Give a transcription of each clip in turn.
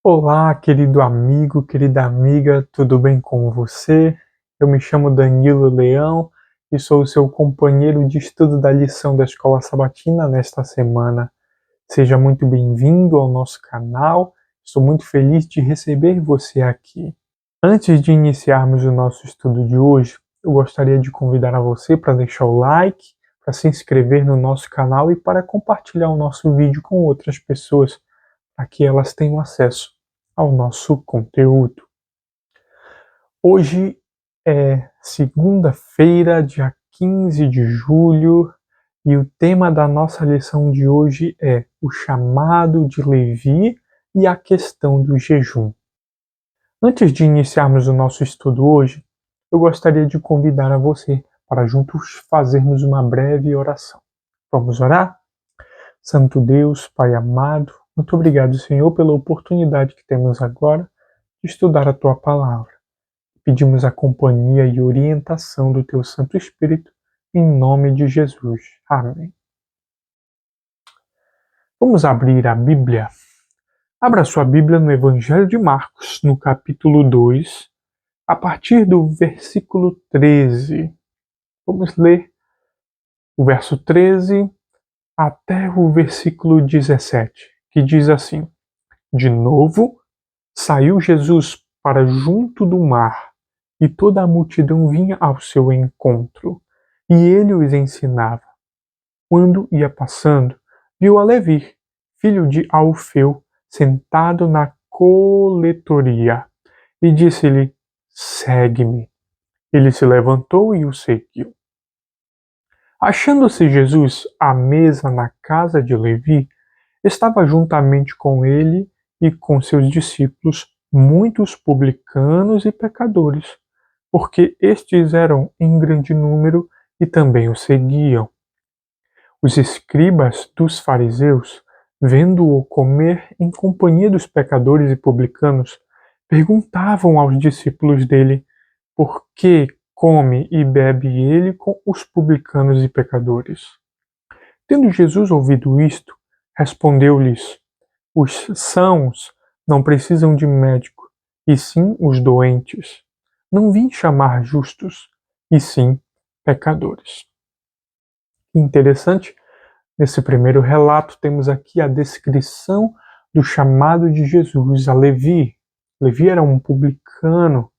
Olá, querido amigo, querida amiga, tudo bem com você? Eu me chamo Danilo Leão e sou o seu companheiro de estudo da lição da Escola Sabatina nesta semana. Seja muito bem-vindo ao nosso canal, estou muito feliz de receber você aqui. Antes de iniciarmos o nosso estudo de hoje, eu gostaria de convidar a você para deixar o like, para se inscrever no nosso canal e para compartilhar o nosso vídeo com outras pessoas, para que elas tenham acesso ao nosso conteúdo. Hoje é segunda-feira, dia 15 de julho, e o tema da nossa lição de hoje é o chamado de Levi e a questão do jejum. Antes de iniciarmos o nosso estudo hoje, eu gostaria de convidar a você para juntos fazermos uma breve oração. Vamos orar? Santo Deus, Pai amado, muito obrigado, Senhor, pela oportunidade que temos agora de estudar a Tua Palavra. Pedimos a companhia e orientação do Teu Santo Espírito, em nome de Jesus. Amém. Vamos abrir a Bíblia. Abra sua Bíblia no Evangelho de Marcos, no capítulo 2, a partir do versículo 13. Vamos ler o verso 13 até o versículo 17, que diz assim: De novo, saiu Jesus para junto do mar, e toda a multidão vinha ao seu encontro, e ele os ensinava. Quando ia passando, viu a Levi, filho de Alfeu, sentado na coletoria, e disse-lhe: Segue-me. Ele se levantou e o seguiu. Achando-se Jesus à mesa na casa de Levi, estava juntamente com ele e com seus discípulos muitos publicanos e pecadores, porque estes eram em grande número e também o seguiam. Os escribas dos fariseus, vendo-o comer em companhia dos pecadores e publicanos, perguntavam aos discípulos dele por que come e bebe ele com os publicanos e pecadores. Tendo Jesus ouvido isto, respondeu-lhes: Os sãos não precisam de médico, e sim os doentes. Não vim chamar justos, e sim pecadores. Interessante, nesse primeiro relato temos aqui a descrição do chamado de Jesus a Levi. Levi era um publicano,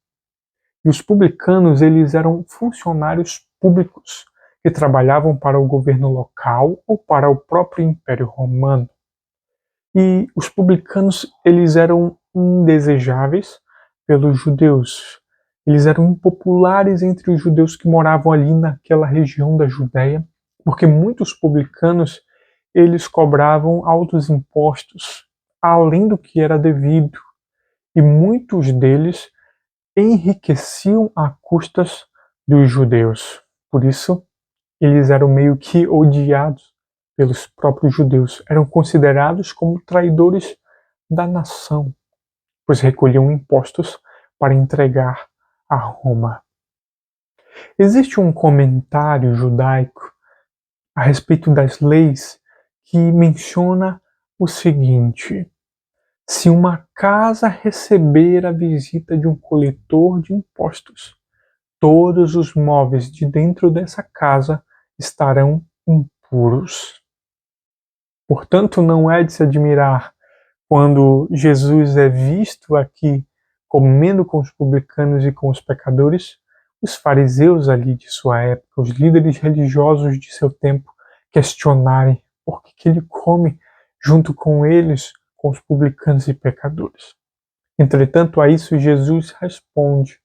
e os publicanos eles eram funcionários públicos que trabalhavam para o governo local ou para o próprio Império Romano. E os publicanos eles eram indesejáveis pelos judeus. Eles eram impopulares entre os judeus que moravam ali naquela região da Judéia, porque muitos publicanos eles cobravam altos impostos, além do que era devido, e muitos deles enriqueciam a custas dos judeus. Por isso, eles eram meio que odiados pelos próprios judeus. Eram considerados como traidores da nação, pois recolhiam impostos para entregar a Roma. Existe um comentário judaico a respeito das leis que menciona o seguinte: se uma casa receber a visita de um coletor de impostos, todos os móveis de dentro dessa casa estarão impuros. Portanto, não é de se admirar quando Jesus é visto aqui comendo com os publicanos e com os pecadores. Os fariseus ali de sua época, os líderes religiosos de seu tempo, questionarem por que ele come junto com eles, com os publicanos e pecadores. Entretanto, a isso Jesus responde: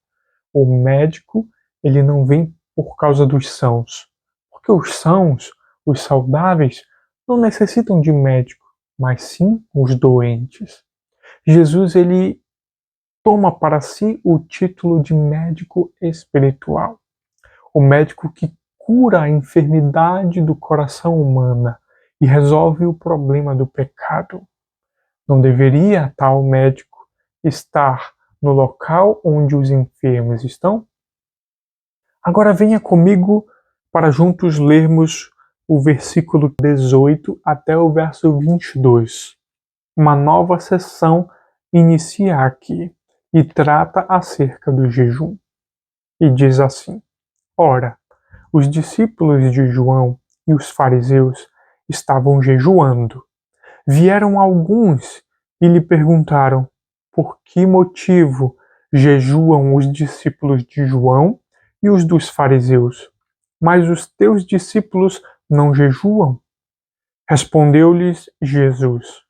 o médico ele não vem por causa dos sãos, porque os sãos, os saudáveis, não necessitam de médico, mas sim os doentes. Jesus ele toma para si o título de médico espiritual, o médico que cura a enfermidade do coração humana e resolve o problema do pecado. Não deveria tal médico estar no local onde os enfermos estão? Agora venha comigo para juntos lermos o versículo 18 até o verso 22. Uma nova sessão inicia aqui e trata acerca do jejum. E diz assim: Ora, os discípulos de João e os fariseus estavam jejuando. Vieram alguns e lhe perguntaram: Por que motivo jejuam os discípulos de João e os dos fariseus, mas os teus discípulos não jejuam? Respondeu-lhes Jesus: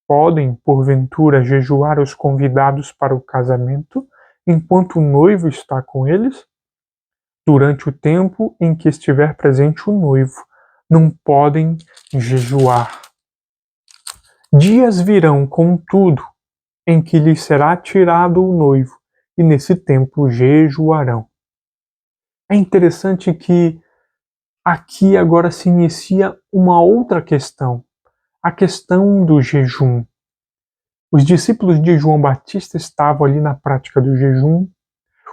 Podem, porventura, jejuar os convidados para o casamento, enquanto o noivo está com eles? Durante o tempo em que estiver presente o noivo, não podem jejuar. Dias virão, contudo, em que lhes será tirado o noivo, e nesse tempo jejuarão. É interessante que aqui agora se inicia uma outra questão, a questão do jejum. Os discípulos de João Batista estavam ali na prática do jejum.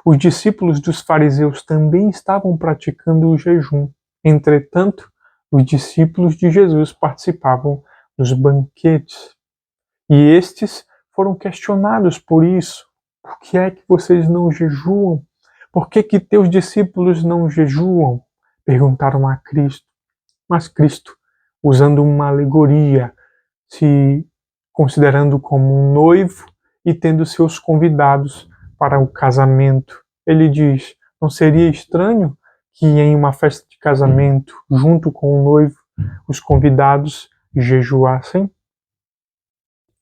Os discípulos dos fariseus também estavam praticando o jejum. Entretanto, os discípulos de Jesus participavam dos banquetes. E estes foram questionados por isso. Por que é que vocês não jejuam? Por que que teus discípulos não jejuam? Perguntaram a Cristo. Mas Cristo, usando uma alegoria, se considerando como um noivo e tendo seus convidados para o casamento, ele diz: não seria estranho que em uma festa de casamento, junto com o noivo, os convidados jejuassem?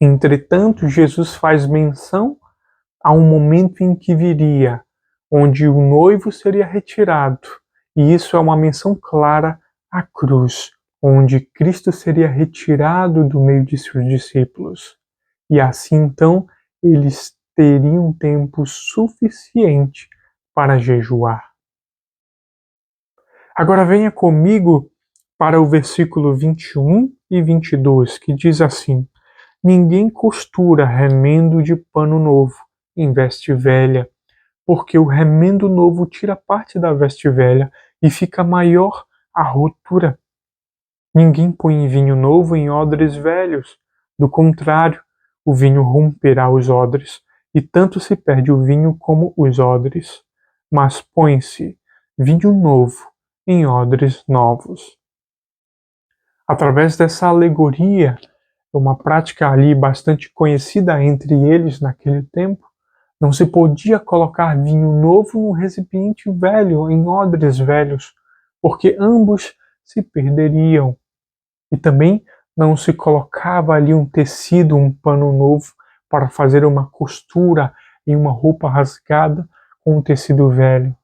Entretanto, Jesus faz menção a um momento em que viria, onde o noivo seria retirado, e isso é uma menção clara à cruz, onde Cristo seria retirado do meio de seus discípulos. E assim então eles teriam tempo suficiente para jejuar. Agora venha comigo para o versículo 21 e 22, que diz assim: Ninguém costura remendo de pano novo em veste velha, porque o remendo novo tira parte da veste velha e fica maior a rotura. Ninguém põe vinho novo em odres velhos. Do contrário, o vinho romperá os odres, e tanto se perde o vinho como os odres. Mas põe-se vinho novo em odres novos. Através dessa alegoria, uma prática ali bastante conhecida entre eles naquele tempo, não se podia colocar vinho novo num recipiente velho, em odres velhos, porque ambos se perderiam. E também não se colocava ali um tecido, um pano novo, para fazer uma costura em uma roupa rasgada com um tecido velho.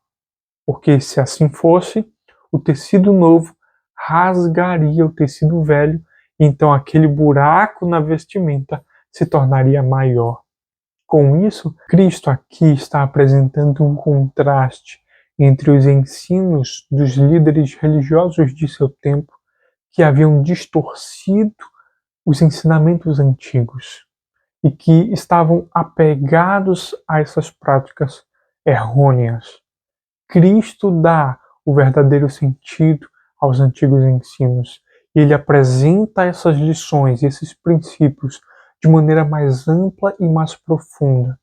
Porque se assim fosse, o tecido novo rasgaria o tecido velho, e então aquele buraco na vestimenta se tornaria maior. Com isso, Cristo aqui está apresentando um contraste entre os ensinos dos líderes religiosos de seu tempo, que haviam distorcido os ensinamentos antigos e que estavam apegados a essas práticas errôneas. Cristo dá o verdadeiro sentido aos antigos ensinos. Ele apresenta essas lições, esses princípios, de maneira mais ampla e mais profunda.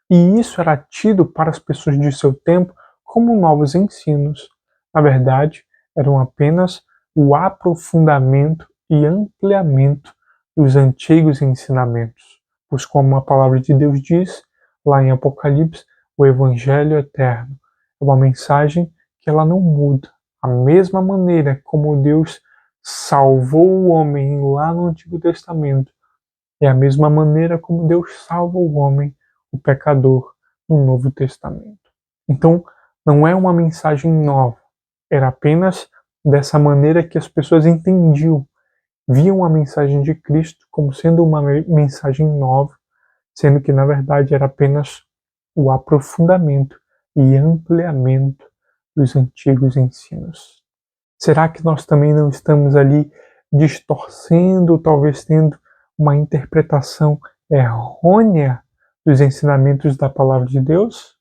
E isso era tido para as pessoas de seu tempo como novos ensinos. Na verdade, eram apenas o aprofundamento e ampliamento dos antigos ensinamentos. Pois, como a palavra de Deus diz, lá em Apocalipse, o Evangelho eterno é uma mensagem que ela não muda. A mesma maneira como Deus salvou o homem lá no Antigo Testamento, é a mesma maneira como Deus salva o homem, o pecador, no Novo Testamento. Então, não é uma mensagem nova. Era apenas dessa maneira que as pessoas entendiam. Viam a mensagem de Cristo como sendo uma mensagem nova, sendo que, na verdade, era apenas o aprofundamento e ampliamento dos antigos ensinos. Será que nós também não estamos ali distorcendo, talvez tendo uma interpretação errônea dos ensinamentos da palavra de Deus?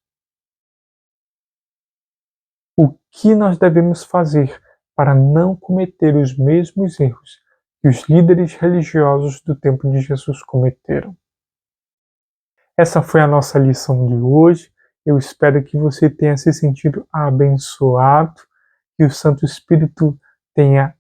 O que nós devemos fazer para não cometer os mesmos erros que os líderes religiosos do tempo de Jesus cometeram? Essa foi a nossa lição de hoje. Eu espero que você tenha se sentido abençoado, que o Santo Espírito tenha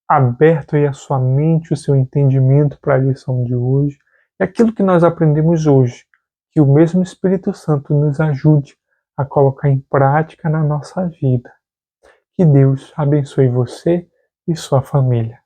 aberto aí a sua mente, o seu entendimento para a lição de hoje. E aquilo que nós aprendemos hoje, que o mesmo Espírito Santo nos ajude a colocar em prática na nossa vida. Que Deus abençoe você e sua família.